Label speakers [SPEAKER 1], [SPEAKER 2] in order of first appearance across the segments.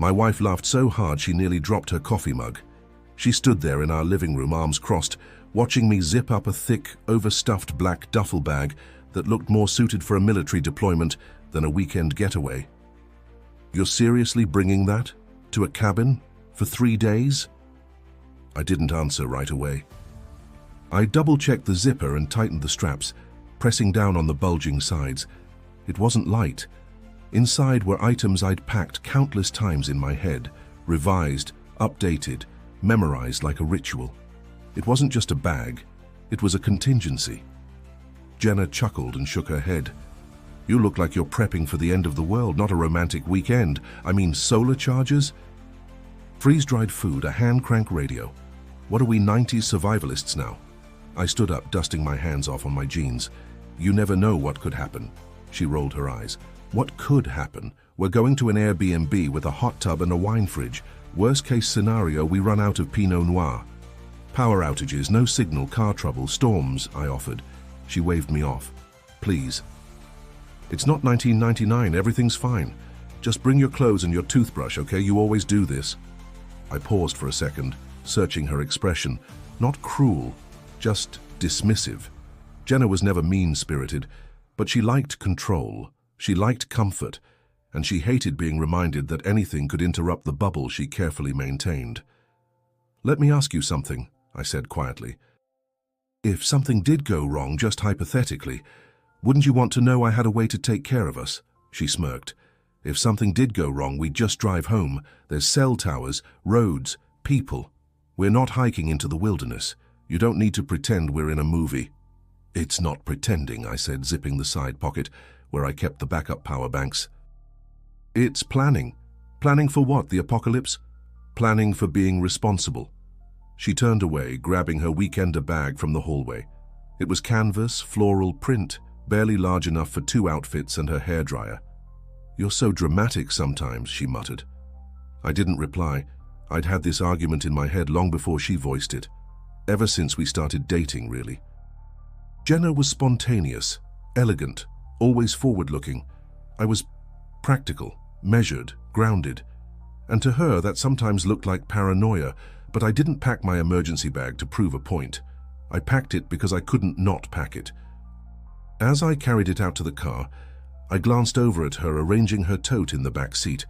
[SPEAKER 1] My wife laughed so hard she nearly dropped her coffee mug. She stood there in our living room, arms crossed, watching me zip up a thick, overstuffed black duffel bag that looked more suited for a military deployment than a weekend getaway. "You're seriously bringing that? To a cabin? For 3 days?" I didn't answer right away. I double-checked the zipper and tightened the straps, pressing down on the bulging sides. It wasn't light. Inside were items I'd packed countless times in my head, revised, updated, memorized like a ritual. It wasn't just a bag, it was a contingency. Jenna chuckled and shook her head. "You look like you're prepping for the end of the world, not a romantic weekend. I mean, solar chargers? Freeze-dried food, a hand-crank radio. What are we 90s survivalists now?" I stood up, dusting my hands off on my jeans. "You never know what could happen." She rolled her eyes. "What could happen? We're going to an Airbnb with a hot tub and a wine fridge. Worst case scenario, we run out of Pinot Noir. Power outages, no signal, car trouble, storms," I offered. She waved me off. "Please. It's not 1999, everything's fine. Just bring your clothes and your toothbrush, okay? You always do this." I paused for a second, searching her expression. Not cruel, just dismissive. Jenna was never mean-spirited, but she liked control, she liked comfort, and she hated being reminded that anything could interrupt the bubble she carefully maintained. "Let me ask you something," I said quietly. "If something did go wrong, just hypothetically, wouldn't you want to know I had a way to take care of us?" She smirked. "If something did go wrong, we'd just drive home. There's cell towers, roads, people. We're not hiking into the wilderness. You don't need to pretend we're in a movie." "It's not pretending," I said, zipping the side pocket where I kept the backup power banks. "It's planning. Planning for what, the apocalypse? Planning for being responsible." She turned away, grabbing her weekender bag from the hallway. It was canvas, floral print, barely large enough for 2 outfits and her hairdryer. "You're so dramatic sometimes," she muttered. I didn't reply. I'd had this argument in my head long before she voiced it. Ever since we started dating, really. Jenna was spontaneous, elegant, always forward-looking. I was practical, measured, grounded. And to her, that sometimes looked like paranoia, but I didn't pack my emergency bag to prove a point. I packed it because I couldn't not pack it. As I carried it out to the car, I glanced over at her, arranging her tote in the back seat,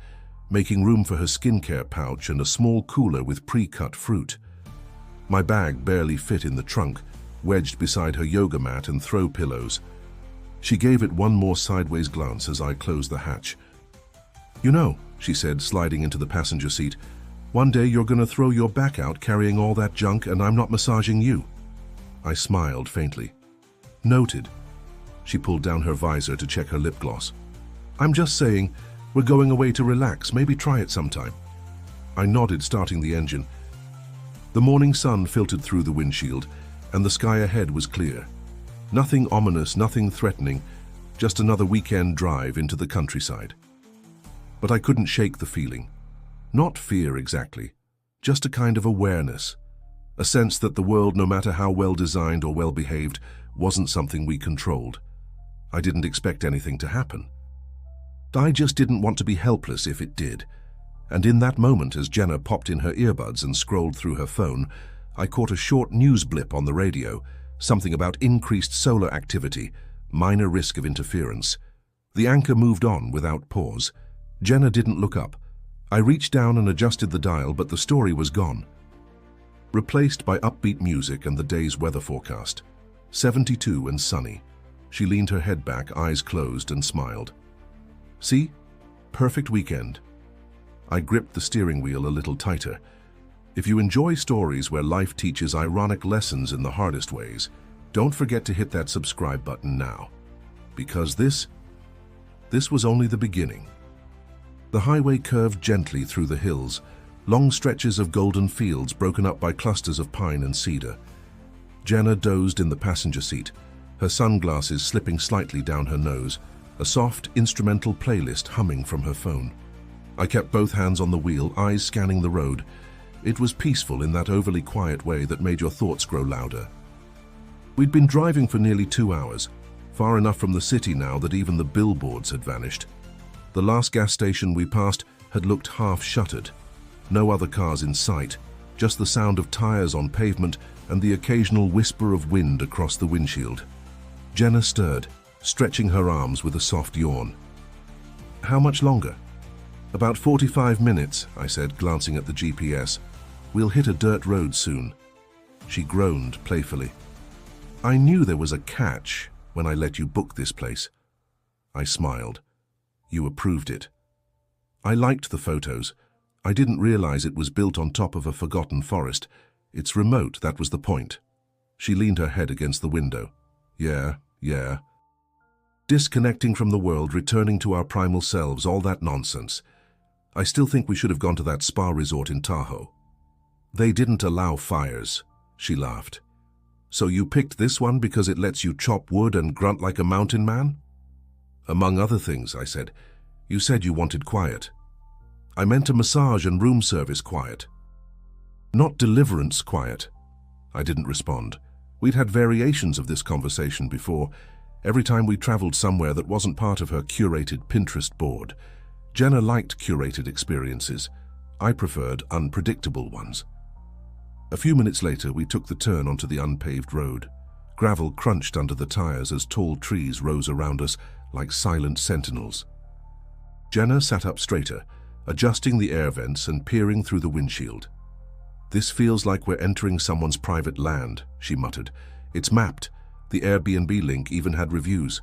[SPEAKER 1] making room for her skincare pouch and a small cooler with pre-cut fruit. My bag barely fit in the trunk, wedged beside her yoga mat and throw pillows. She gave it one more sideways glance as I closed the hatch. "You know," she said, sliding into the passenger seat, "one day you're gonna throw your back out carrying all that junk and I'm not massaging you." I smiled faintly. "Noted." She pulled down her visor to check her lip gloss. "I'm just saying, we're going away to relax, maybe try it sometime." I nodded, starting the engine. The morning sun filtered through the windshield, and the sky ahead was clear. Nothing ominous, nothing threatening, just another weekend drive into the countryside. But I couldn't shake the feeling. Not fear exactly, just a kind of awareness. A sense that the world, no matter how well designed or well behaved, wasn't something we controlled. I didn't expect anything to happen. I just didn't want to be helpless if it did. And in that moment, as Jenna popped in her earbuds and scrolled through her phone, I caught a short news blip on the radio, something about increased solar activity, minor risk of interference. The anchor moved on without pause. Jenna didn't look up. I reached down and adjusted the dial, but the story was gone. Replaced by upbeat music and the day's weather forecast. 72 and sunny. She leaned her head back, eyes closed, and smiled. "See? Perfect weekend." I gripped the steering wheel a little tighter. If you enjoy stories where life teaches ironic lessons in the hardest ways, don't forget to hit that subscribe button now. Because this was only the beginning. The highway curved gently through the hills, long stretches of golden fields broken up by clusters of pine and cedar. Jenna dozed in the passenger seat, her sunglasses slipping slightly down her nose, a soft instrumental playlist humming from her phone. I kept both hands on the wheel, eyes scanning the road. It was peaceful in that overly quiet way that made your thoughts grow louder. We'd been driving for nearly 2 hours, far enough from the city now that even the billboards had vanished. The last gas station we passed had looked half-shuttered. No other cars in sight, just the sound of tires on pavement and the occasional whisper of wind across the windshield. Jenna stirred, stretching her arms with a soft yawn. "How much longer?" "About 45 minutes, I said, glancing at the GPS. "We'll hit a dirt road soon." She groaned playfully. "I knew there was a catch when I let you book this place." I smiled. "You approved it." "I liked the photos. I didn't realize it was built on top of a forgotten forest. It's remote, that was the point." She leaned her head against the window. Yeah. Disconnecting from the world, returning to our primal selves, all that nonsense. I still think we should have gone to that spa resort in Tahoe." "They didn't allow fires," she laughed. "So you picked this one because it lets you chop wood and grunt like a mountain man?" "Among other things," I said. "You said you wanted quiet." "I meant a massage and room service quiet. Not deliverance quiet." I didn't respond. We'd had variations of this conversation before, every time we traveled somewhere that wasn't part of her curated Pinterest board. Jenna liked curated experiences. I preferred unpredictable ones. A few minutes later, we took the turn onto the unpaved road. Gravel crunched under the tires as tall trees rose around us like silent sentinels. Jenna sat up straighter, adjusting the air vents and peering through the windshield. "This feels like we're entering someone's private land," she muttered. "It's mapped. The Airbnb link even had reviews."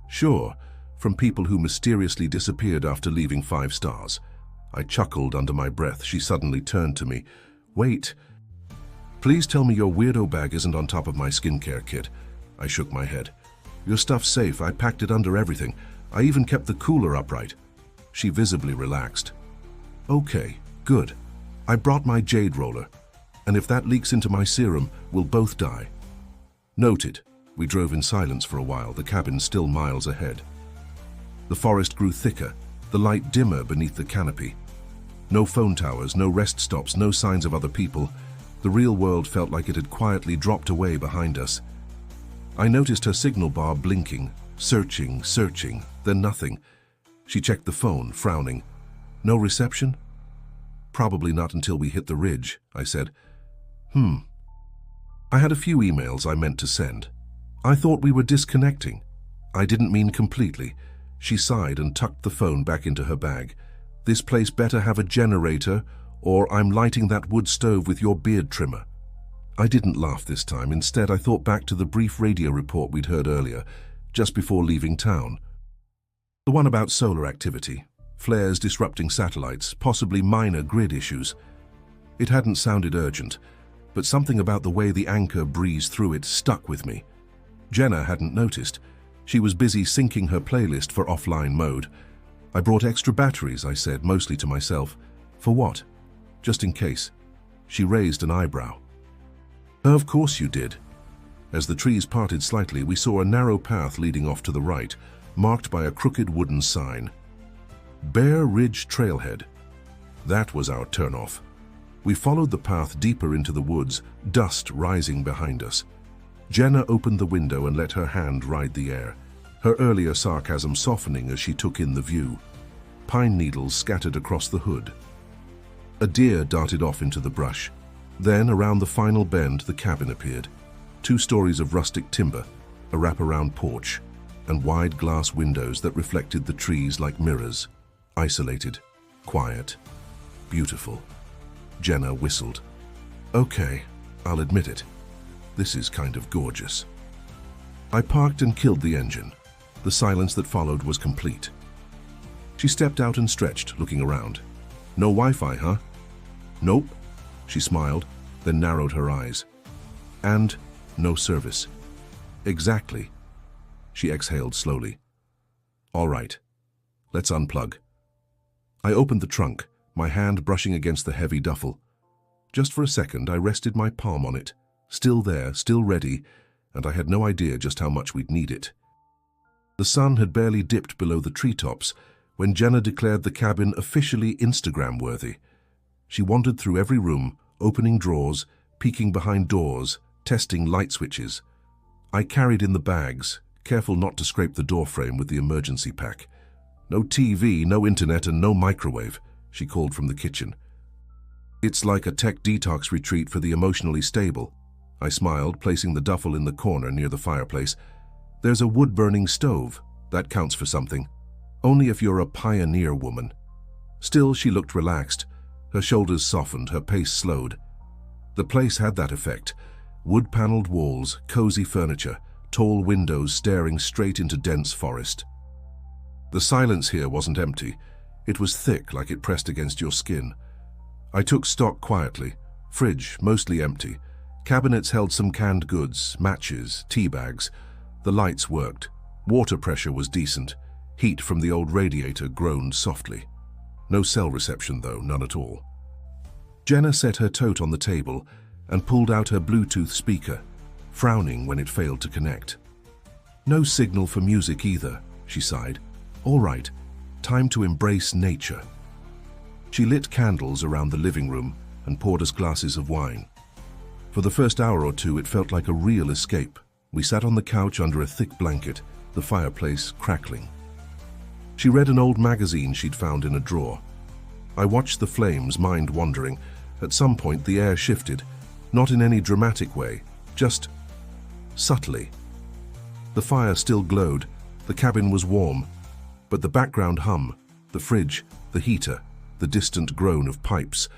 [SPEAKER 1] "Sure, from people who mysteriously disappeared after leaving 5 stars. I chuckled under my breath. She suddenly turned to me. "Wait. Please tell me your weirdo bag isn't on top of my skincare kit." I shook my head. "Your stuff's safe. I packed it under everything. I even kept the cooler upright." She visibly relaxed. "Okay, good. I brought my jade roller. And if that leaks into my serum, we'll both die." "Noted." We drove in silence for a while, the cabin still miles ahead. The forest grew thicker, the light dimmer beneath the canopy. No phone towers, no rest stops, no signs of other people. The real world felt like it had quietly dropped away behind us. I noticed her signal bar blinking, searching, then nothing. She checked the phone, frowning. "No reception?" "Probably not until we hit the ridge," I said. I had a few emails I meant to send. I thought we were disconnecting. I didn't mean completely. She sighed and tucked the phone back into her bag. "This place better have a generator, or I'm lighting that wood stove with your beard trimmer." I didn't laugh this time. Instead, I thought back to the brief radio report we'd heard earlier, just before leaving town. The one about solar activity, flares disrupting satellites, possibly minor grid issues. It hadn't sounded urgent, but something about the way the anchor breezed through it stuck with me. Jenna hadn't noticed. She was busy syncing her playlist for offline mode. "I brought extra batteries," I said, mostly to myself. "For what?" "Just in case." She raised an eyebrow. "Of course you did." As the trees parted slightly, we saw a narrow path leading off to the right, marked by a crooked wooden sign. Bear Ridge Trailhead. That was our turnoff. We followed the path deeper into the woods, dust rising behind us. Jenna opened the window and let her hand ride the air, her earlier sarcasm softening as she took in the view. Pine needles scattered across the hood. A deer darted off into the brush. Then, around the final bend, the cabin appeared. 2 stories of rustic timber, a wraparound porch, and wide glass windows that reflected the trees like mirrors. Isolated, quiet, beautiful. Jenna whistled. "Okay, I'll admit it. This is kind of gorgeous." I parked and killed the engine. The silence that followed was complete. She stepped out and stretched, looking around. "No Wi-Fi, huh?" "Nope." She smiled, then narrowed her eyes. "And no service." "Exactly." She exhaled slowly. "All right, let's unplug." I opened the trunk, my hand brushing against the heavy duffel. Just for a second, I rested my palm on it. Still there, still ready, and I had no idea just how much we'd need it. The sun had barely dipped below the treetops when Jenna declared the cabin officially Instagram-worthy. She wandered through every room, opening drawers, peeking behind doors, testing light switches. I carried in the bags, careful not to scrape the doorframe with the emergency pack. No TV, no internet, and no microwave. she called from the kitchen. It's like a tech detox retreat for the emotionally stable. I smiled, placing the duffel in the corner near the fireplace. There's a wood-burning stove. That counts for something. Only if you're a pioneer woman. Still, she looked relaxed. Her shoulders softened, her pace slowed. The place had that effect. Wood-paneled walls, cozy furniture, tall windows staring straight into dense forest. The silence here wasn't empty. It was thick, like it pressed against your skin. I took stock quietly. Fridge, mostly empty. Cabinets held some canned goods, matches, tea bags. The lights worked. Water pressure was decent. Heat from the old radiator groaned softly. No cell reception, though, none at all. Jenna set her tote on the table and pulled out her Bluetooth speaker, frowning when it failed to connect. No signal for music either, she sighed. All right, time to embrace nature. She lit candles around the living room and poured us glasses of wine. For the first hour or two, it felt like a real escape. We sat on the couch under a thick blanket, the fireplace crackling. She read an old magazine she'd found in a drawer. I watched the flames, mind wandering. At some point, the air shifted, not in any dramatic way, just subtly. The fire still glowed, the cabin was warm, but the background hum, the fridge, the heater, the distant groan of pipes,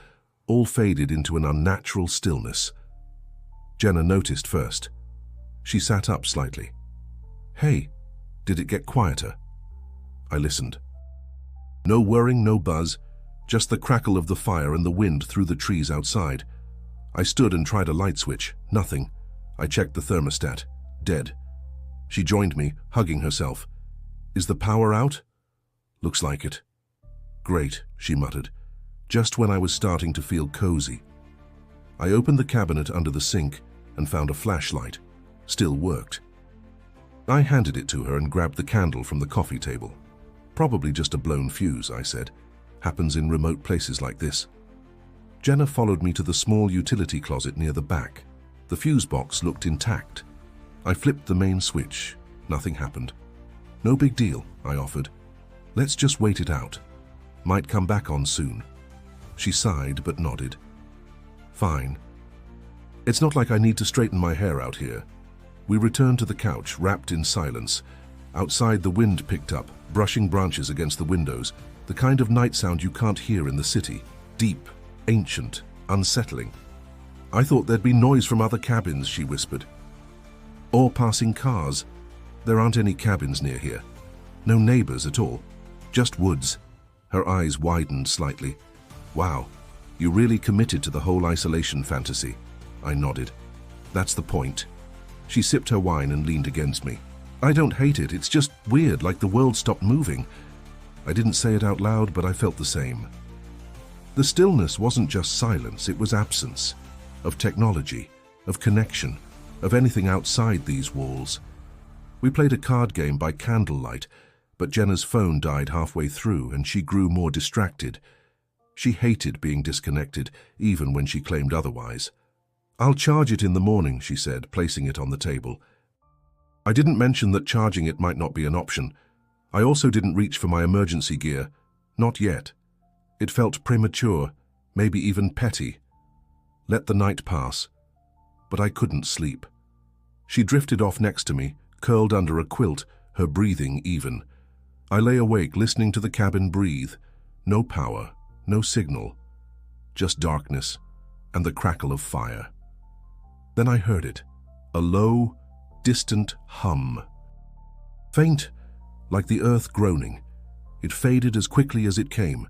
[SPEAKER 1] all faded into an unnatural stillness. Jenna noticed first. She sat up slightly. Hey, did it get quieter? I listened. No whirring, no buzz, just the crackle of the fire and the wind through the trees outside. I stood and tried a light switch. Nothing. I checked the thermostat. Dead. She joined me, hugging herself. Is the power out? Looks like it. Great, she muttered, just when I was starting to feel cozy. I opened the cabinet under the sink and found a flashlight. Still worked. I handed it to her and grabbed the candle from the coffee table. Probably just a blown fuse, I said. Happens in remote places like this. Jenna followed me to the small utility closet near the back. The fuse box looked intact. I flipped the main switch. Nothing happened. No big deal, I offered. Let's just wait it out. Might come back on soon. She sighed but nodded. Fine. It's not like I need to straighten my hair out here. We returned to the couch, wrapped in silence. Outside, the wind picked up, brushing branches against the windows, the kind of night sound you can't hear in the city. Deep, ancient, unsettling. I thought there'd be noise from other cabins, she whispered. Or passing cars. There aren't any cabins near here. No neighbors at all. Just woods. Her eyes widened slightly. Wow, you really committed to the whole isolation fantasy. I nodded. That's the point. She sipped her wine and leaned against me. I don't hate it, it's just weird, like the world stopped moving. I didn't say it out loud, but I felt the same. The stillness wasn't just silence, it was absence. Of technology, of connection, of anything outside these walls. We played a card game by candlelight, but Jenna's phone died halfway through and she grew more distracted. She hated being disconnected, even when she claimed otherwise. I'll charge it in the morning, she said, placing it on the table. I didn't mention that charging it might not be an option. I also didn't reach for my emergency gear. Not yet. It felt premature, maybe even petty. Let the night pass. But I couldn't sleep. She drifted off next to me, curled under a quilt, her breathing even. I lay awake, listening to the cabin breathe. No power, no signal. Just darkness and the crackle of fire. Then I heard it, a low, distant hum. Faint, like the earth groaning. It faded as quickly as it came.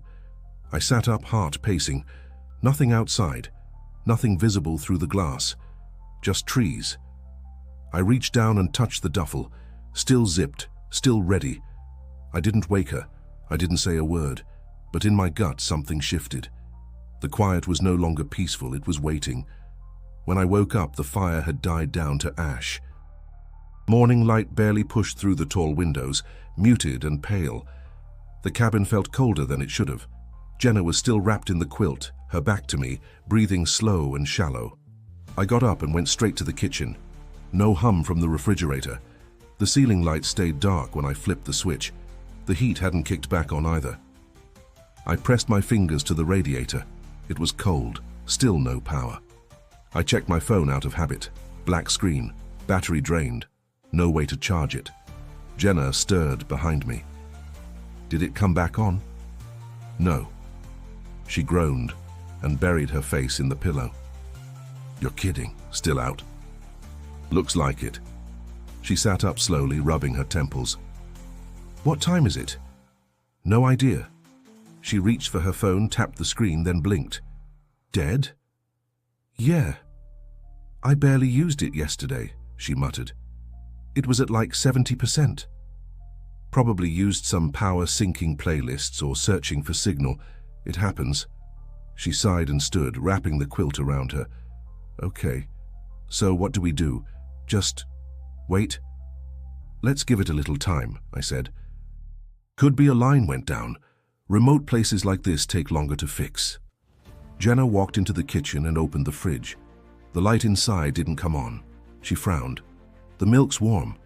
[SPEAKER 1] I sat up, heart pacing. Nothing outside, nothing visible through the glass. Just trees. I reached down and touched the duffel, still zipped, still ready. I didn't wake her. I didn't say a word. But in my gut, something shifted. The quiet was no longer peaceful, it was waiting. When I woke up, the fire had died down to ash. Morning light barely pushed through the tall windows, muted and pale. The cabin felt colder than it should have. Jenna was still wrapped in the quilt, her back to me, breathing slow and shallow. I got up and went straight to the kitchen. No hum from the refrigerator. The ceiling light stayed dark when I flipped the switch. The heat hadn't kicked back on either. I pressed my fingers to the radiator. It was cold, still no power. I checked my phone out of habit. Black screen, battery drained, no way to charge it. Jenna stirred behind me. Did it come back on? No. She groaned and buried her face in the pillow. You're kidding, still out? Looks like it. She sat up slowly, rubbing her temples. What time is it? No idea. She reached for her phone, tapped the screen, then blinked. Dead? Yeah. I barely used it yesterday, she muttered. It was at like 70%. Probably used some power syncing playlists or searching for signal. It happens. She sighed and stood, wrapping the quilt around her. Okay, so what do we do? Just wait? Let's give it a little time, I said. Could be a line went down. Remote places like this take longer to fix. Jenna walked into the kitchen and opened the fridge. The light inside didn't come on. She frowned. The milk's warm.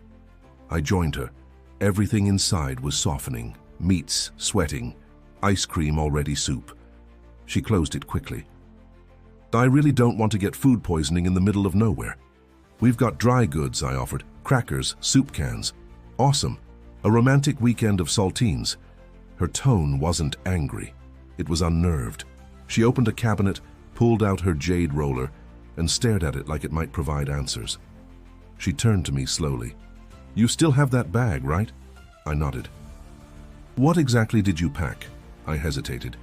[SPEAKER 1] I joined her. Everything inside was softening, meats sweating, ice cream already soup. She closed it quickly. I really don't want to get food poisoning in the middle of nowhere. We've got dry goods, I offered. Crackers, soup cans. Awesome. A romantic weekend of saltines. Her tone wasn't angry. It was unnerved. She opened a cabinet, pulled out her jade roller, and stared at it like it might provide answers. She turned to me slowly. You still have that bag, right? I nodded. What exactly did you pack? I hesitated.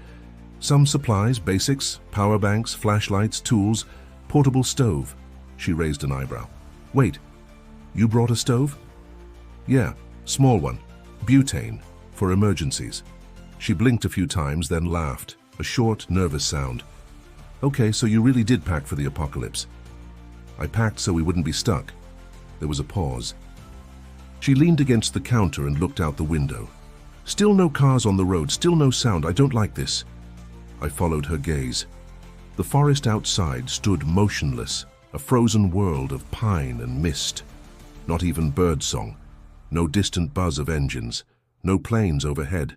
[SPEAKER 1] Some supplies, basics, power banks, flashlights, tools, portable stove. She raised an eyebrow. Wait, you brought a stove? Yeah, small one. Butane, for emergencies. She blinked a few times, then laughed, a short, nervous sound. Okay, so you really did pack for the apocalypse. I packed so we wouldn't be stuck. There was a pause. She leaned against the counter and looked out the window. Still no cars on the road, still no sound. I don't like this. I followed her gaze. The forest outside stood motionless, a frozen world of pine and mist. Not even birdsong, no distant buzz of engines, no planes overhead.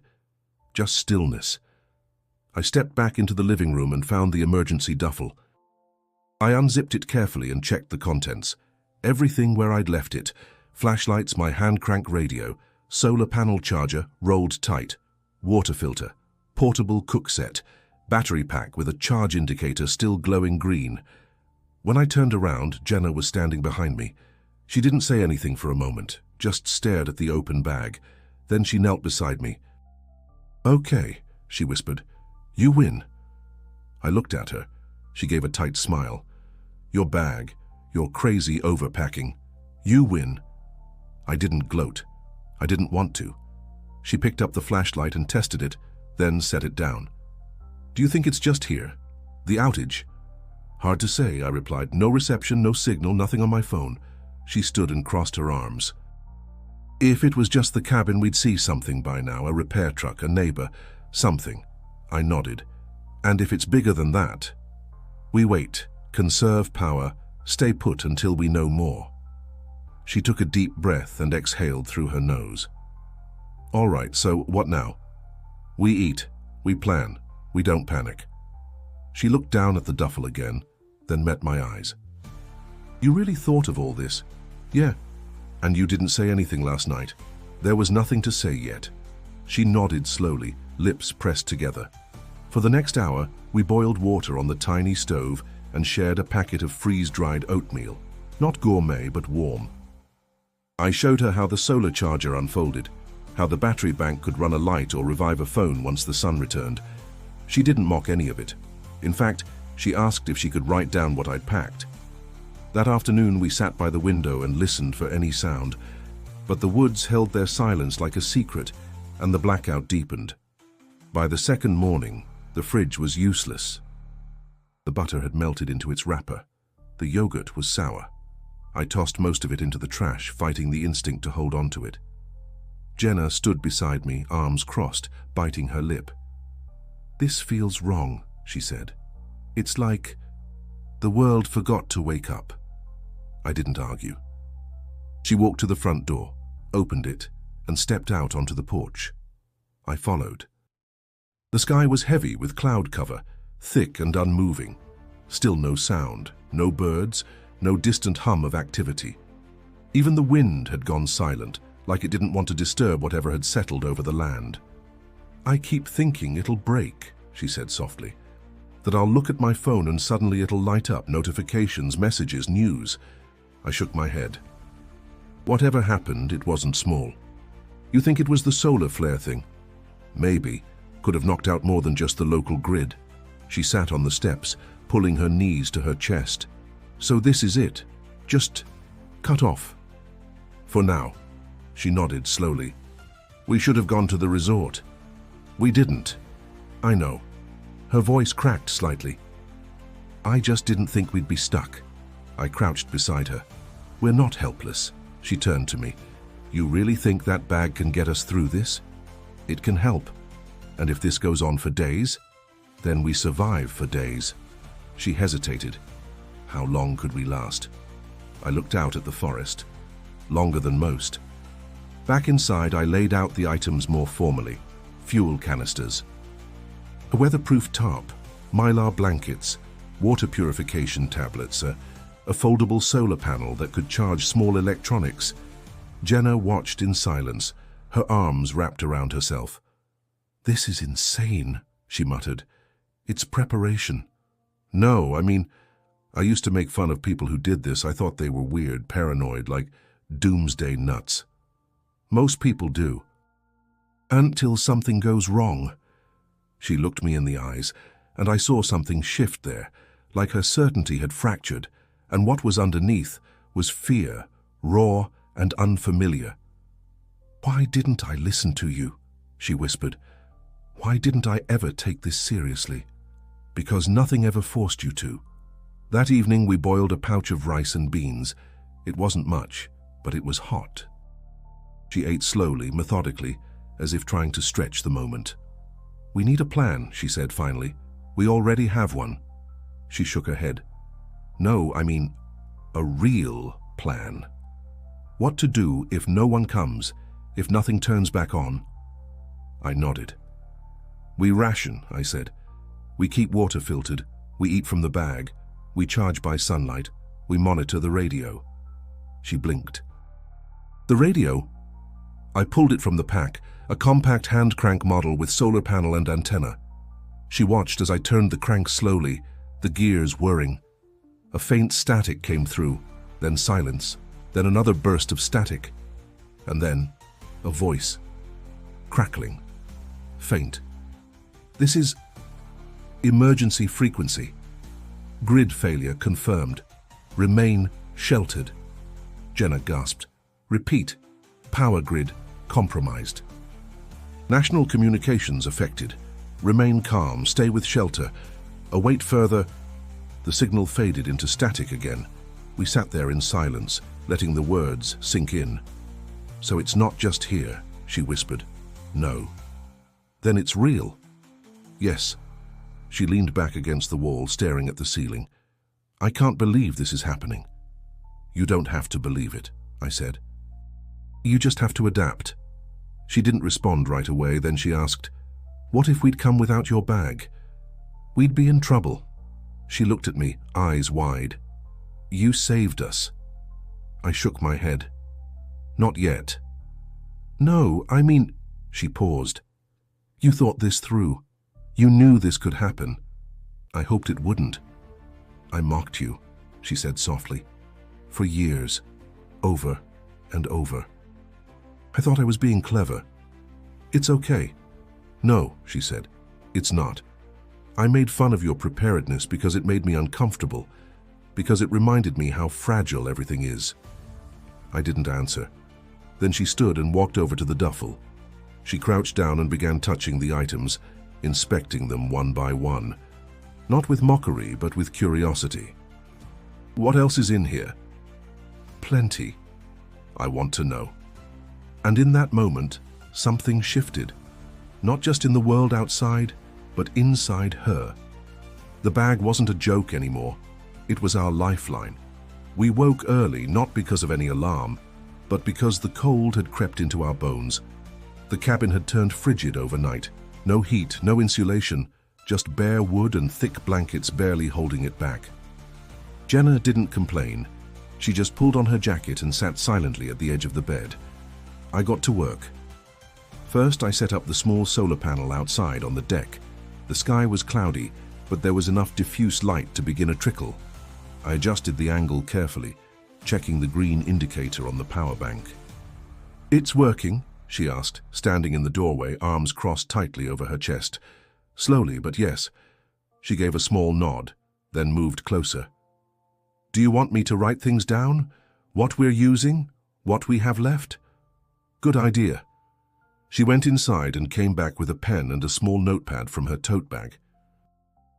[SPEAKER 1] Just stillness. I stepped back into the living room and found the emergency duffel. I unzipped it carefully and checked the contents. Everything where I'd left it. Flashlights, my hand-crank radio, solar panel charger rolled tight, water filter, portable cook set, battery pack with a charge indicator still glowing green. When I turned around, Jenna was standing behind me. She didn't say anything for a moment, just stared at the open bag. Then she knelt beside me. Okay, she whispered. You win. I looked at her. She gave a tight smile. Your bag, your crazy overpacking. You win. I didn't gloat. I didn't want to. She picked up the flashlight and tested it, then set it down. Do you think it's just here? The outage? Hard to say, I replied. No reception, no signal, nothing on my phone. She stood and crossed her arms. If it was just the cabin, we'd see something by now, a repair truck, a neighbor, something. I nodded. And if it's bigger than that? We wait, conserve power, stay put until we know more. She took a deep breath and exhaled through her nose. All right, so what now? We eat, we plan, we don't panic. She looked down at the duffel again, then met my eyes. You really thought of all this? Yeah. And you didn't say anything last night? There was nothing to say yet. She nodded slowly, lips pressed together. For the next hour, we boiled water on the tiny stove and shared a packet of freeze-dried oatmeal. Not gourmet, but warm. I showed her how the solar charger unfolded, how the battery bank could run a light or revive a phone once the sun returned. She didn't mock any of it. In fact, she asked if she could write down what I'd packed. That afternoon we sat by the window and listened for any sound, but the woods held their silence like a secret, and the blackout deepened. By the second morning, the fridge was useless. The butter had melted into its wrapper. The yogurt was sour. I tossed most of it into the trash, fighting the instinct to hold on to it. Jenna stood beside me, arms crossed, biting her lip. This feels wrong, she said. It's like the world forgot to wake up. I didn't argue. She walked to the front door, opened it, and stepped out onto the porch. I followed. The sky was heavy with cloud cover, thick and unmoving. Still no sound, no birds, no distant hum of activity. Even the wind had gone silent, like it didn't want to disturb whatever had settled over the land. "I keep thinking it'll break," she said softly. "That I'll look at my phone and suddenly it'll light up, notifications, messages, news." I shook my head. "Whatever happened, it wasn't small. You think it was the solar flare thing? Maybe. Could have knocked out more than just the local grid." She sat on the steps, pulling her knees to her chest. "So this is it? Just cut off?" "For now." She nodded slowly. "We should have gone to the resort." "We didn't." "I know." Her voice cracked slightly. "I just didn't think we'd be stuck." I crouched beside her. "We're not helpless." She turned to me. "You really think that bag can get us through this?" "It can help. And if this goes on for days, then we survive for days." She hesitated. How long could we last? I looked out at the forest. Longer than most. Back inside, I laid out the items more formally. Fuel canisters, a weatherproof tarp, mylar blankets, water purification tablets, a foldable solar panel that could charge small electronics. Jenna watched in silence, her arms wrapped around herself. "This is insane," she muttered. "It's preparation." "No, I used to make fun of people who did this. I thought they were weird, paranoid, like doomsday nuts. Most people do. Until something goes wrong." She looked me in the eyes, and I saw something shift there, like her certainty had fractured, and what was underneath was fear, raw and unfamiliar. "Why didn't I listen to you?" she whispered. "Why didn't I ever take this seriously?" "Because nothing ever forced you to." That evening we boiled a pouch of rice and beans. It wasn't much, but it was hot. She ate slowly, methodically, as if trying to stretch the moment. "We need a plan," she said finally. "We already have one." She shook her head. "No, a real plan. What to do if no one comes, if nothing turns back on." I nodded. "We ration," I said. "We keep water filtered, we eat from the bag, we charge by sunlight, we monitor the radio." She blinked. "The radio?" I pulled it from the pack, a compact hand-crank model with solar panel and antenna. She watched as I turned the crank slowly, the gears whirring. A faint static came through, then silence, then another burst of static, and then a voice. Crackling. Faint. "This is emergency frequency. Grid failure confirmed. Remain sheltered." Jenna gasped. "Repeat. Power grid compromised. National communications affected. Remain calm. Stay with shelter. Await further." The signal faded into static again. We sat there in silence, letting the words sink in. "So it's not just here," she whispered. "No." "Then it's real?" "Yes." She leaned back against the wall, staring at the ceiling. "I can't believe this is happening." "You don't have to believe it," I said. "You just have to adapt." She didn't respond right away, then she asked, "What if we'd come without your bag?" "We'd be in trouble." She looked at me, eyes wide. "You saved us." I shook my head. "Not yet." "No, She paused. "You thought this through. You knew this could happen." "I hoped it wouldn't." "I mocked you," she said softly. "For years. Over and over. I thought I was being clever." "It's okay." "No," she said. "It's not. I made fun of your preparedness because it made me uncomfortable, because it reminded me how fragile everything is." I didn't answer. Then she stood and walked over to the duffel. She crouched down and began touching the items, inspecting them one by one. Not with mockery, but with curiosity. "What else is in here?" "Plenty." "I want to know." And in that moment, something shifted. Not just in the world outside, but inside her. The bag wasn't a joke anymore. It was our lifeline. We woke early, not because of any alarm, but because the cold had crept into our bones. The cabin had turned frigid overnight. No heat, no insulation, just bare wood and thick blankets barely holding it back. Jenna didn't complain. She just pulled on her jacket and sat silently at the edge of the bed. I got to work. First, I set up the small solar panel outside on the deck. The sky was cloudy, but there was enough diffuse light to begin a trickle. I adjusted the angle carefully, checking the green indicator on the power bank. "It's working?" she asked, standing in the doorway, arms crossed tightly over her chest. Slowly, but yes. She gave a small nod, then moved closer. "Do you want me to write things down? What we're using? What we have left?" "Good idea." She went inside and came back with a pen and a small notepad from her tote bag.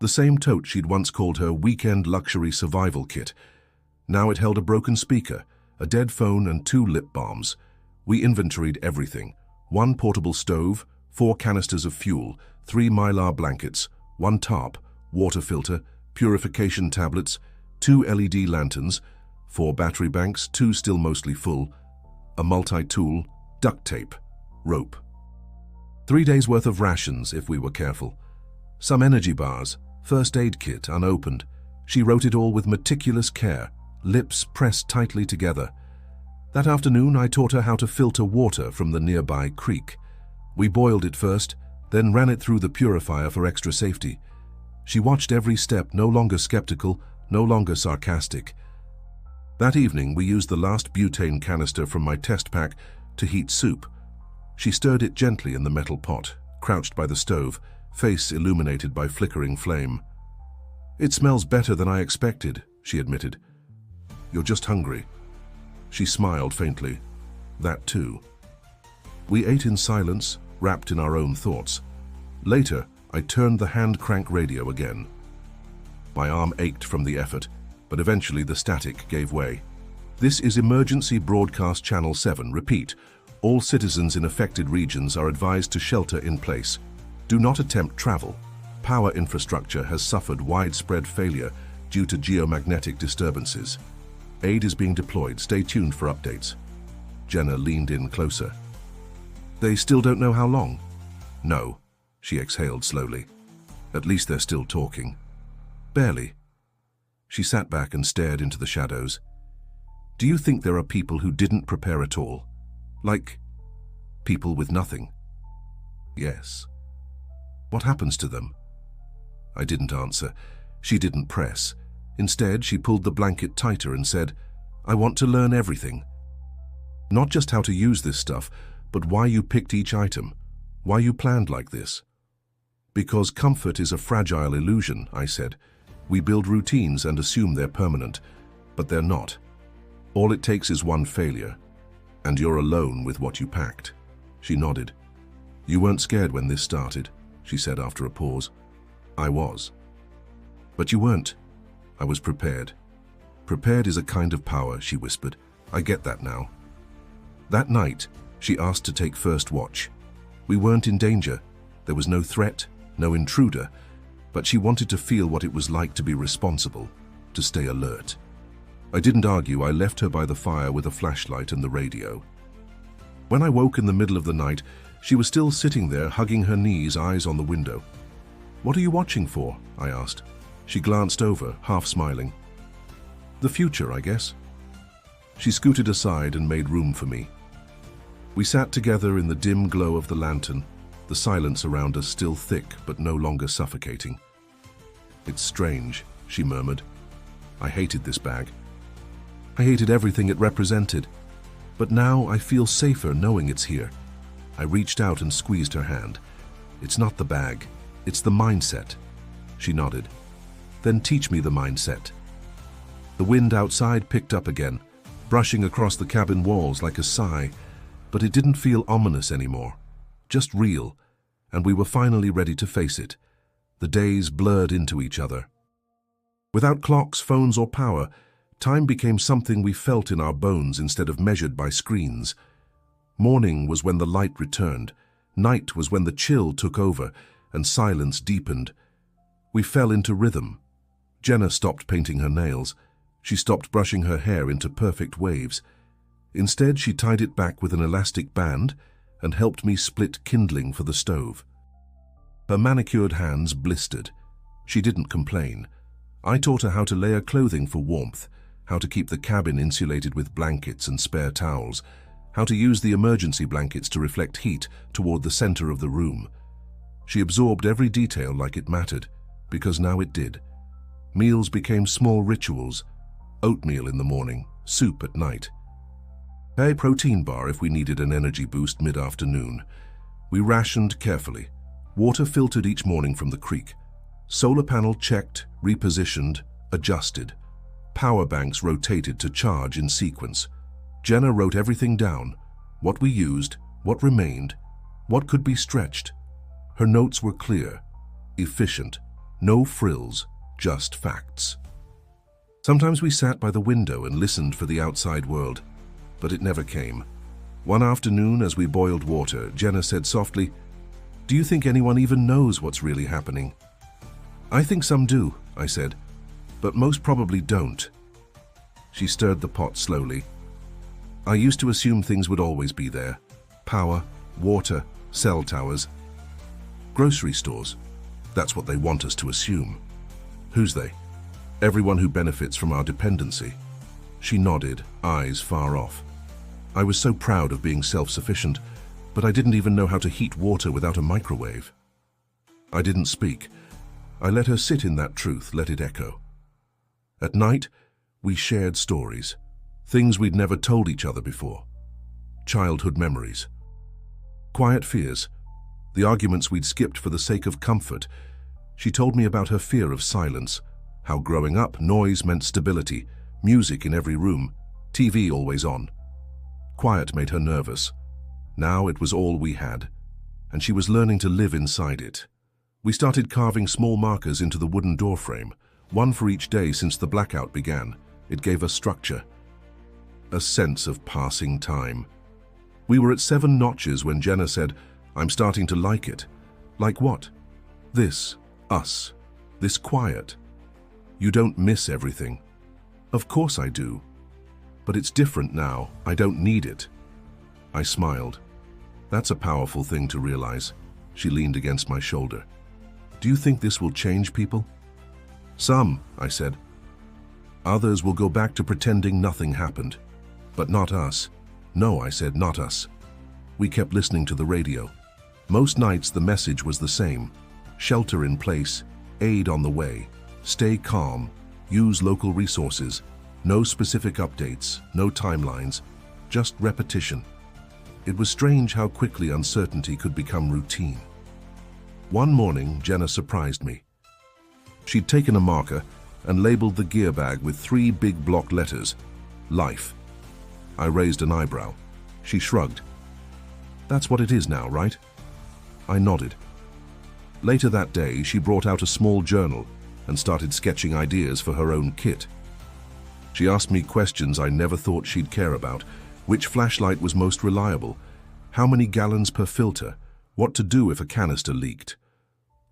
[SPEAKER 1] The same tote she'd once called her weekend luxury survival kit. Now it held a broken speaker, a dead phone, and 2 lip balms. We inventoried everything. 1 portable stove, 4 canisters of fuel, 3 mylar blankets, 1 tarp, water filter, purification tablets, 2 LED lanterns, 4 battery banks, 2 still mostly full, a multi-tool, duct tape, rope. 3 days' worth of rations if we were careful. Some energy bars, first aid kit unopened. She wrote it all with meticulous care, lips pressed tightly together. That afternoon, I taught her how to filter water from the nearby creek. We boiled it first, then ran it through the purifier for extra safety. She watched every step, no longer skeptical, no longer sarcastic. That evening, we used the last butane canister from my test pack to heat soup. She stirred it gently in the metal pot, crouched by the stove, face illuminated by flickering flame. "It smells better than I expected," she admitted. "You're just hungry." She smiled faintly. That too. We ate in silence, wrapped in our own thoughts. Later, I turned the hand crank radio again. My arm ached from the effort, but eventually the static gave way. "This is Emergency Broadcast Channel 7. Repeat. All citizens in affected regions are advised to shelter in place. Do not attempt travel. Power infrastructure has suffered widespread failure due to geomagnetic disturbances. Aid is being deployed. Stay tuned for updates." Jenna leaned in closer. "They still don't know how long?" "No," she exhaled slowly. "At least they're still talking." "Barely." She sat back and stared into the shadows. "Do you think there are people who didn't prepare at all? Like people with nothing?" "Yes." "What happens to them?" I didn't answer. She didn't press. Instead, she pulled the blanket tighter and said, "I want to learn everything. Not just how to use this stuff, but why you picked each item, why you planned like this." "Because comfort is a fragile illusion," I said. "We build routines and assume they're permanent, but they're not. All it takes is one failure, and you're alone with what you packed." She nodded. "You weren't scared when this started," she said after a pause. "I was." "But you weren't." "I was prepared." "Prepared is a kind of power," she whispered. "I get that now." That night, she asked to take first watch. We weren't in danger. There was no threat, no intruder, but she wanted to feel what it was like to be responsible, to stay alert. I didn't argue. I left her by the fire with a flashlight and the radio. When I woke in the middle of the night, she was still sitting there, hugging her knees, eyes on the window. "What are you watching for?" I asked. She glanced over, half smiling. "The future, I guess." She scooted aside and made room for me. We sat together in the dim glow of the lantern, the silence around us still thick but no longer suffocating. "It's strange," she murmured. "I hated this bag. I hated everything it represented. But now I feel safer knowing it's here." I reached out and squeezed her hand. "It's not the bag, it's the mindset." She nodded. "Then teach me the mindset." The wind outside picked up again, brushing across the cabin walls like a sigh, but it didn't feel ominous anymore, just real, and we were finally ready to face it. The days blurred into each other. Without clocks, phones, or power, time became something we felt in our bones instead of measured by screens. Morning was when the light returned, night was when the chill took over, and silence deepened. We fell into rhythm. Jenna stopped painting her nails. She stopped brushing her hair into perfect waves. Instead, she tied it back with an elastic band and helped me split kindling for the stove. Her manicured hands blistered. She didn't complain. I taught her how to layer clothing for warmth, how to keep the cabin insulated with blankets and spare towels, how to use the emergency blankets to reflect heat toward the center of the room. She absorbed every detail like it mattered, because now it did. Meals became small rituals: oatmeal in the morning, soup at night. A protein bar if we needed an energy boost mid-afternoon. We rationed carefully. Water filtered each morning from the creek. Solar panel checked, repositioned, adjusted. Power banks rotated to charge in sequence. Jenna wrote everything down: what we used, what remained, what could be stretched. Her notes were clear, efficient, no frills, just facts. Sometimes we sat by the window and listened for the outside world, but it never came. One afternoon, as we boiled water, Jenna said softly, "Do you think anyone even knows what's really happening?" "I think some do," I said, "but most probably don't." She stirred the pot slowly. "I used to assume things would always be there. Power, water, cell towers. Grocery stores. That's what they want us to assume." "Who's they?" "Everyone who benefits from our dependency." She nodded, eyes far off. I was so proud of being self-sufficient, but I didn't even know how to heat water without a microwave. I didn't speak. I let her sit in that truth, let it echo. At night, we shared stories, things we'd never told each other before. Childhood memories. Quiet fears, the arguments we'd skipped for the sake of comfort. She told me about her fear of silence, how growing up, noise meant stability, music in every room, TV always on. Quiet made her nervous. Now it was all we had, and she was learning to live inside it. We started carving small markers into the wooden doorframe, one for each day since the blackout began. It gave us structure, a sense of passing time. We were at 7 notches when Jenna said, "I'm starting to like it." "Like what?" "This, us, this quiet. You don't miss everything." "Of course I do. But it's different now. I don't need it." I smiled. "That's a powerful thing to realize." She leaned against my shoulder. "Do you think this will change people?" "Some," I said. "Others will go back to pretending nothing happened. But not us." "No," I said, "not us." We kept listening to the radio. Most nights the message was the same: shelter in place, aid on the way, stay calm, use local resources. No specific updates, no timelines, just repetition. It was strange how quickly uncertainty could become routine. One morning, Jenna surprised me. She'd taken a marker and labeled the gear bag with 3 big block letters: life. I raised an eyebrow. She shrugged. "That's what it is now, right?" I nodded. Later that day, she brought out a small journal and started sketching ideas for her own kit. She asked me questions I never thought she'd care about: which flashlight was most reliable, how many gallons per filter, what to do if a canister leaked.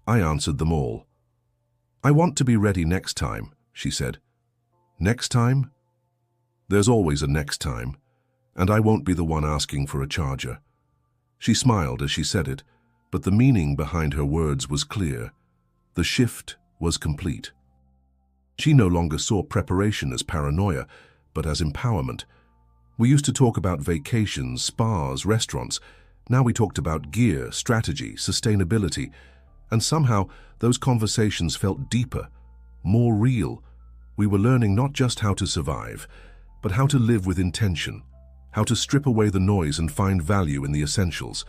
[SPEAKER 1] I answered them all. "I want to be ready next time," she said. "Next time?" There's always a next time, and I won't be the one asking for a charger. She smiled as she said it, but the meaning behind her words was clear. The shift was complete. She no longer saw preparation as paranoia, but as empowerment. We used to talk about vacations, spas, restaurants. Now we talked about gear, strategy, sustainability, and somehow those conversations felt deeper, more real. We were learning not just how to survive, but how to live with intention, how to strip away the noise and find value in the essentials.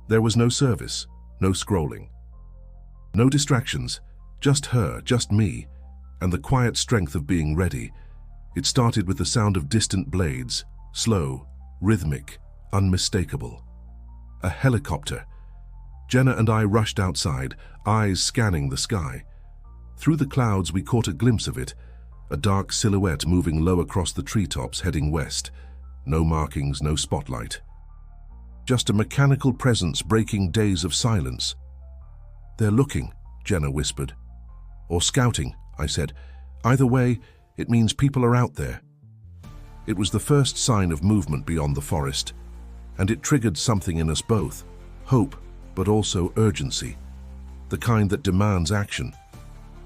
[SPEAKER 1] There was no service, no scrolling, no distractions, just her, just me, and the quiet strength of being ready. It started with the sound of distant blades, slow, rhythmic, unmistakable. A helicopter. Jenna and I rushed outside, eyes scanning the sky. Through the clouds we caught a glimpse of it, a dark silhouette moving low across the treetops heading west. No markings, no spotlight. Just a mechanical presence breaking days of silence. "They're looking," Jenna whispered. "Or scouting," I said. "Either way, it means people are out there." It was the first sign of movement beyond the forest, and it triggered something in us both: hope, but also urgency. the kind that demands action.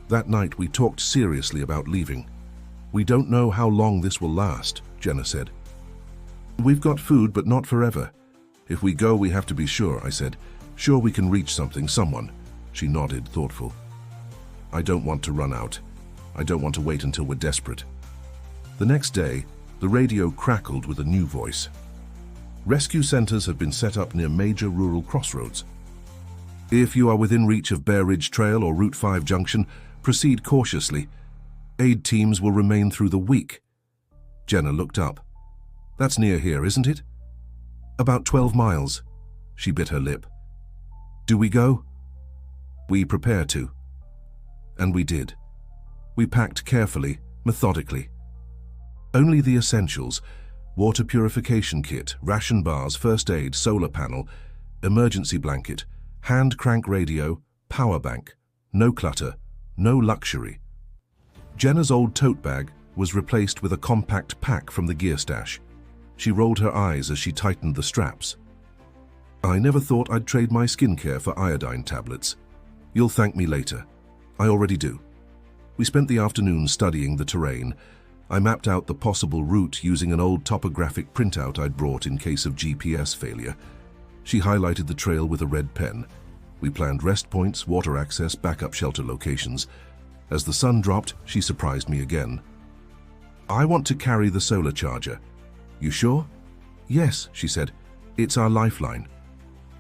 [SPEAKER 1] That night we talked seriously about leaving. "We don't know how long this will last," Jenna said. "We've got food, but not forever. If we go, we have to be sure," I said. "Sure we can reach someone." She nodded, thoughtful. "I don't want to run out. I don't want to wait until we're desperate." The next day, the radio crackled with a new voice. Rescue centers have been set up near major rural crossroads. If you are within reach of Bear Ridge Trail or Route 5 junction, proceed cautiously. Aid teams will remain through the week. Jenna looked up. "That's near here, isn't it?" "About 12 miles. She bit her lip. "Do we go?" "We prepare to." And we did. We packed carefully, methodically. Only the essentials: water purification kit, ration bars, first aid, solar panel, emergency blanket, hand crank radio, power bank. No clutter, no luxury. Jenna's old tote bag was replaced with a compact pack from the gear stash. She rolled her eyes as she tightened the straps. "I never thought I'd trade my skincare for iodine tablets. You'll thank me later." "I already do." We spent the afternoon studying the terrain. I mapped out the possible route using an old topographic printout I'd brought in case of GPS failure. She highlighted the trail with a red pen. We planned rest points, water access, backup shelter locations. As the sun dropped, she surprised me again. "I want to carry the solar charger." "You sure?" "Yes," she said. "It's our lifeline."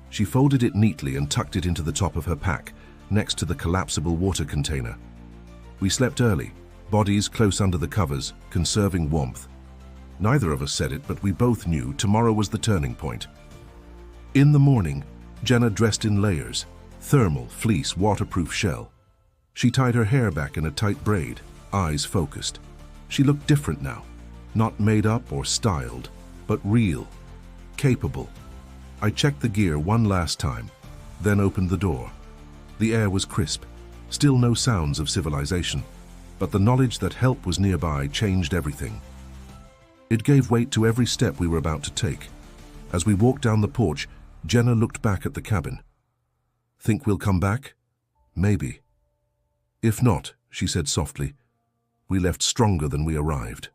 [SPEAKER 1] She folded it neatly and tucked it into the top of her pack, next to the collapsible water container. We slept early, bodies close under the covers, conserving warmth. Neither of us said it, but we both knew tomorrow was the turning point. In the morning, Jenna dressed in layers: thermal, fleece, waterproof shell. She tied her hair back in a tight braid, eyes focused. She looked different now, not made up or styled, but real, capable. I checked the gear one last time, then opened the door. The air was crisp, still no sounds of civilization, but the knowledge that help was nearby changed everything. It gave weight to every step we were about to take. As we walked down the porch, Jenna looked back at the cabin. "Think we'll come back? Maybe. If not," she said softly, "we left stronger than we arrived."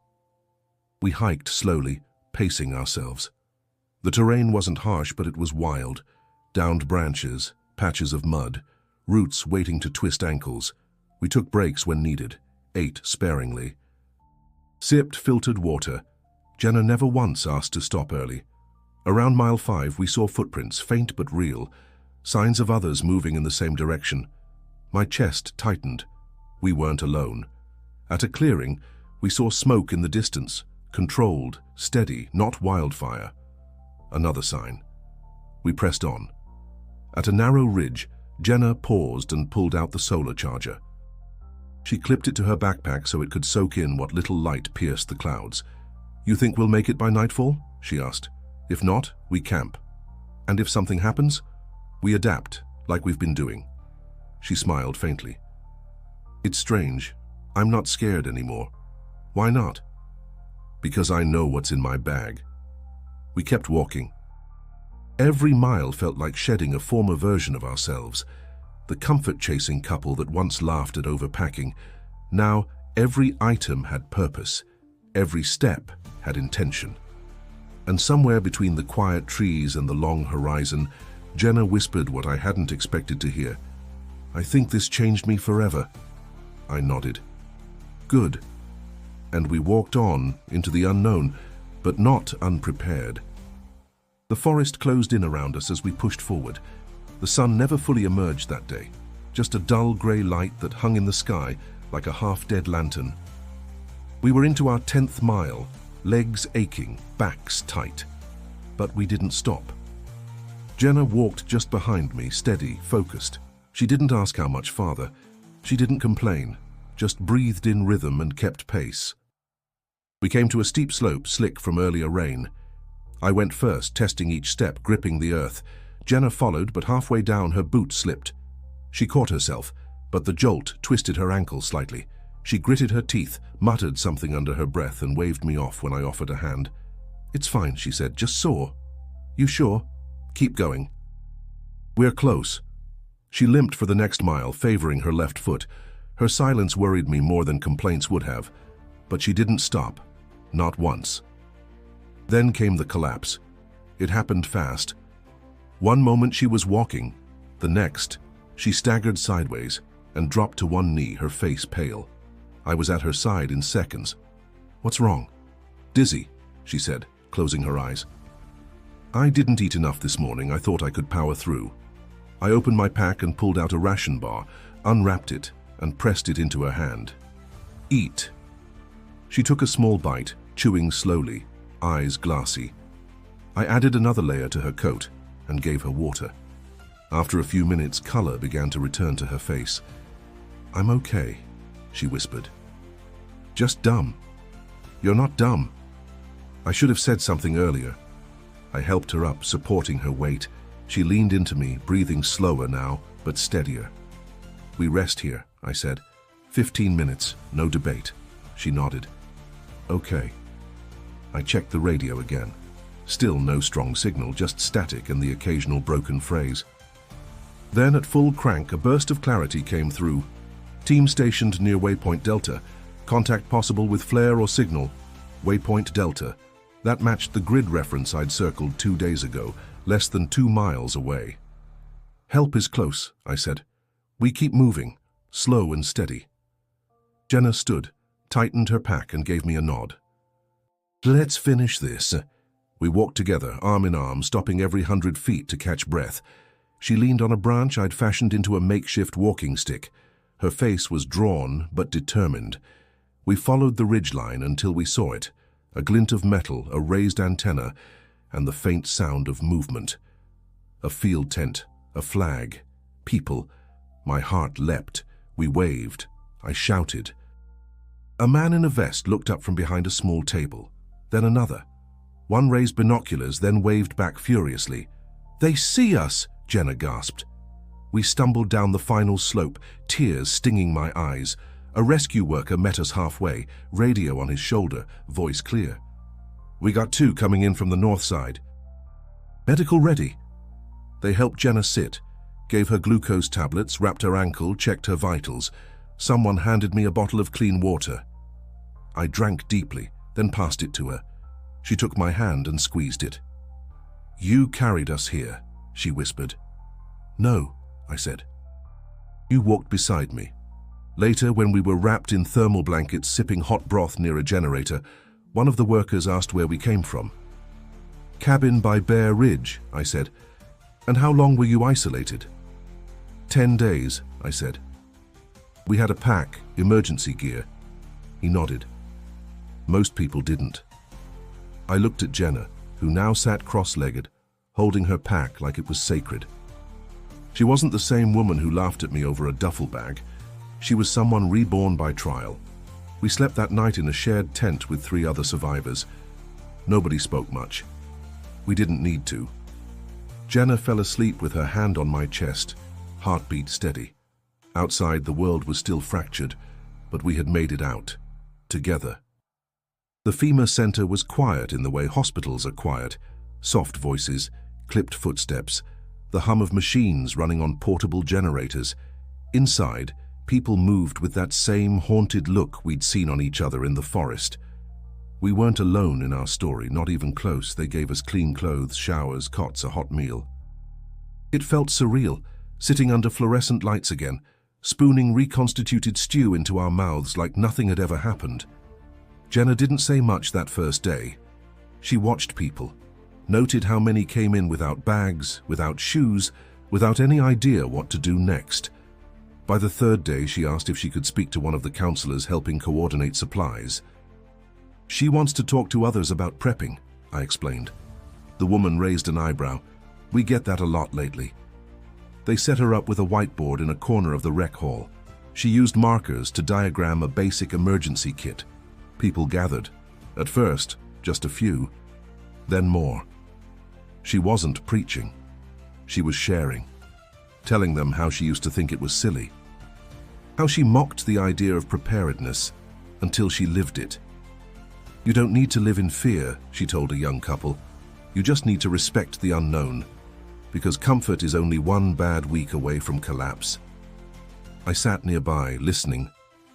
[SPEAKER 1] We hiked slowly, pacing ourselves. The terrain wasn't harsh, but it was wild. Downed branches, patches of mud, roots waiting to twist ankles. We took breaks when needed, ate sparingly. Sipped filtered water. Jenna never once asked to stop early. Around mile 5, we saw footprints, faint but real, signs of others moving in the same direction. My chest tightened. We weren't alone. At a clearing, we saw smoke in the distance, controlled, steady, not wildfire. Another sign. We pressed on. At a narrow ridge, Jenna paused and pulled out the solar charger. She clipped it to her backpack so it could soak in what little light pierced the clouds. "You think we'll make it by nightfall?" she asked. "If not, we camp. And if something happens, we adapt, like we've been doing." She smiled faintly. "It's strange. I'm not scared anymore." "Why not?" "Because I know what's in my bag." We kept walking. Every mile felt like shedding a former version of ourselves. The comfort-chasing couple that once laughed at overpacking. Now, every item had purpose. Every step had intention. And somewhere between the quiet trees and the long horizon, Jenna whispered what I hadn't expected to hear. "I think this changed me forever." I nodded. "Good." And we walked on into the unknown, but not unprepared. The forest closed in around us as we pushed forward. The sun never fully emerged that day, just a dull grey light that hung in the sky like a half-dead lantern. We were into our 10th mile, legs aching, backs tight. But we didn't stop. Jenna walked just behind me, steady, focused. She didn't ask how much farther. She didn't complain, just breathed in rhythm and kept pace. We came to a steep slope, slick from earlier rain. I went first, testing each step, gripping the earth. Jenna followed, but halfway down her boot slipped. She caught herself, but the jolt twisted her ankle slightly. She gritted her teeth, muttered something under her breath, and waved me off when I offered a hand. "It's fine," she said, "just sore." "You sure? Keep going." "We're close." She limped for the next mile, favoring her left foot. Her silence worried me more than complaints would have, but she didn't stop, not once. Then came the collapse. It happened fast. One moment she was walking, the next, she staggered sideways and dropped to one knee, her face pale. I was at her side in seconds. "What's wrong?" "Dizzy," she said, closing her eyes. "I didn't eat enough this morning. I thought I could power through." I opened my pack and pulled out a ration bar, unwrapped it, and pressed it into her hand. "Eat." She took a small bite, chewing slowly, eyes glassy. I added another layer to her coat and gave her water. After a few minutes, color began to return to her face. "I'm okay," she whispered. "Just dumb." "You're not dumb." I should have said something earlier. I helped her up, supporting her weight. She leaned into me, breathing slower now, but steadier. "We rest here," I said. 15 minutes, no debate." She nodded. "Okay." I checked the radio again. Still no strong signal, just static and the occasional broken phrase. Then at full crank, a burst of clarity came through. "Team stationed near Waypoint Delta. Contact possible with flare or signal. Waypoint Delta." That matched the grid reference I'd circled 2 days ago, less than 2 miles away. "Help is close," I said. "We keep moving, slow and steady." Jenna stood, tightened her pack and gave me a nod. "Let's finish this." We walked together, arm in arm, stopping every 100 feet to catch breath. She leaned on a branch I'd fashioned into a makeshift walking stick. Her face was drawn but determined. We followed the ridgeline until we saw it, a glint of metal, a raised antenna, and the faint sound of movement. A field tent, a flag, people. My heart leapt. We waved. I shouted. A man in a vest looked up from behind a small table. Then another. One raised binoculars, then waved back furiously. "They see us!" Jenna gasped. We stumbled down the final slope, tears stinging my eyes. A rescue worker met us halfway, radio on his shoulder, voice clear. "We got 2 coming in from the north side." "Medical ready." They helped Jenna sit, gave her glucose tablets, wrapped her ankle, checked her vitals. Someone handed me a bottle of clean water. I drank deeply, then passed it to her. She took my hand and squeezed it. "You carried us here," she whispered. "No," I said. "You walked beside me." Later, when we were wrapped in thermal blankets sipping hot broth near a generator, one of the workers asked where we came from. "Cabin by Bear Ridge," I said. "And how long were you isolated?" 10 days, I said. "We had a pack, emergency gear." He nodded. Most people didn't. I looked at Jenna, who now sat cross-legged, holding her pack like it was sacred. She wasn't the same woman who laughed at me over a duffel bag. She was someone reborn by trial. We slept that night in a shared tent with 3 other survivors. Nobody spoke much. We didn't need to. Jenna fell asleep with her hand on my chest, heartbeat steady. Outside, the world was still fractured, but we had made it out, together. The FEMA center was quiet in the way hospitals are quiet. Soft voices, clipped footsteps, the hum of machines running on portable generators. Inside, people moved with that same haunted look we'd seen on each other in the forest. We weren't alone in our story, not even close. They gave us clean clothes, showers, cots, a hot meal. It felt surreal, sitting under fluorescent lights again, spooning reconstituted stew into our mouths like nothing had ever happened. Jenna didn't say much that first day. She watched people, noted how many came in without bags, without shoes, without any idea what to do next. By the 3rd day, she asked if she could speak to one of the counselors helping coordinate supplies. "She wants to talk to others about prepping," I explained. The woman raised an eyebrow. "We get that a lot lately." They set her up with a whiteboard in a corner of the rec hall. She used markers to diagram a basic emergency kit. People gathered. At first, just a few, then more. She wasn't preaching. She was sharing, telling them how she used to think it was silly, how she mocked the idea of preparedness until she lived it. "You don't need to live in fear," she told a young couple. "You just need to respect the unknown." because comfort is only one bad week away from collapse. I sat nearby, listening,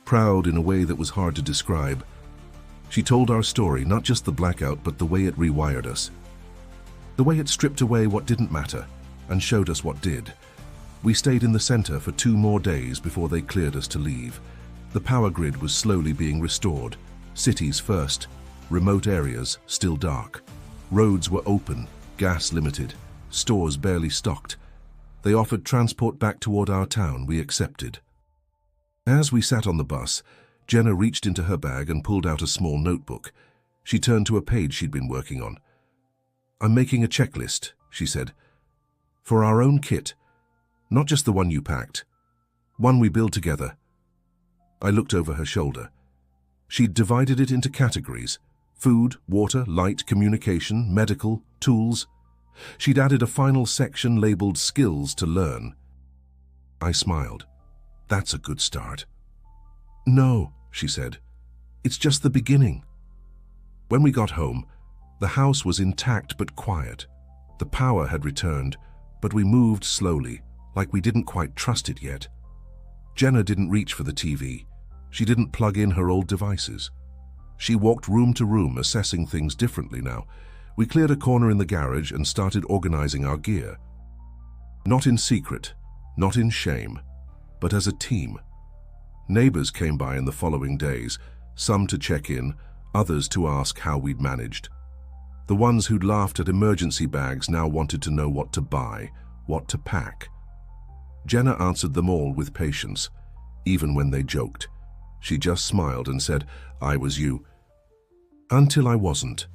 [SPEAKER 1] proud in a way that was hard to describe. She told our story, not just the blackout, but the way it rewired us. The way it stripped away what didn't matter and showed us what did. We stayed in the center for 2 more days before they cleared us to leave. The power grid was slowly being restored. Cities first, remote areas still dark. Roads were open, gas limited, stores barely stocked. They offered transport back toward our town. We accepted. As we sat on the bus, Jenna reached into her bag and pulled out a small notebook. She turned to a page she'd been working on. "I'm making a checklist," she said, "for our own kit, not just the one you packed, one we build together." I looked over her shoulder. She'd divided it into categories: food, water, light, communication, medical, tools. She'd added a final section labeled skills to learn. I smiled. "That's a good start." "No," she said. "It's just the beginning." When we got home, the house was intact but quiet. The power had returned, but we moved slowly, like we didn't quite trust it yet. Jenna didn't reach for the TV. She didn't plug in her old devices. She walked room to room, assessing things differently now. We cleared a corner in the garage and started organizing our gear. Not in secret, not in shame, but as a team. Neighbors came by in the following days, some to check in, others to ask how we'd managed. The ones who'd laughed at emergency bags now wanted to know what to buy, what to pack. Jenna answered them all with patience, even when they joked. She just smiled and said, "I was you." Until I wasn't.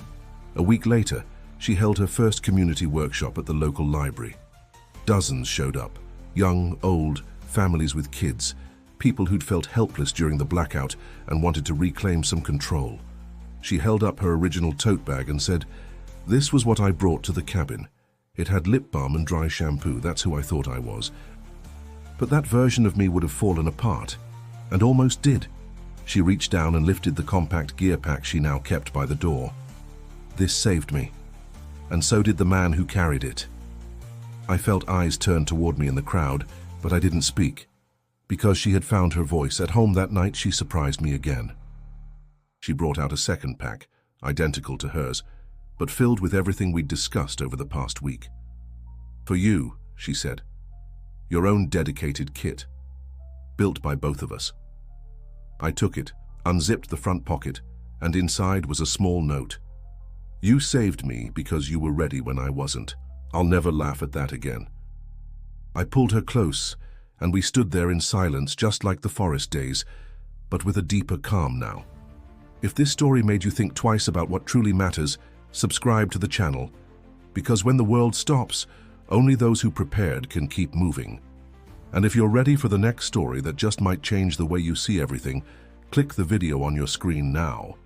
[SPEAKER 1] A week later, she held her first community workshop at the local library. Dozens showed up, young, old, families with kids, people who'd felt helpless during the blackout and wanted to reclaim some control. She held up her original tote bag and said, "This was what I brought to the cabin. It had lip balm and dry shampoo. That's who I thought I was." But that version of me would have fallen apart, and almost did. She reached down and lifted the compact gear pack she now kept by the door. This saved me, and so did the man who carried it. I felt eyes turn toward me in the crowd, but I didn't speak. Because she had found her voice at home that night, she surprised me again. She brought out a second pack, identical to hers, but filled with everything we'd discussed over the past week. "For you," she said, "your own dedicated kit, built by both of us." I took it, unzipped the front pocket, and inside was a small note. "You saved me because you were ready when I wasn't. I'll never laugh at that again." I pulled her close, and we stood there in silence, just like the forest days, but with a deeper calm now. If this story made you think twice about what truly matters, subscribe to the channel, because when the world stops, only those who prepared can keep moving. And if you're ready for the next story that just might change the way you see everything, click the video on your screen now.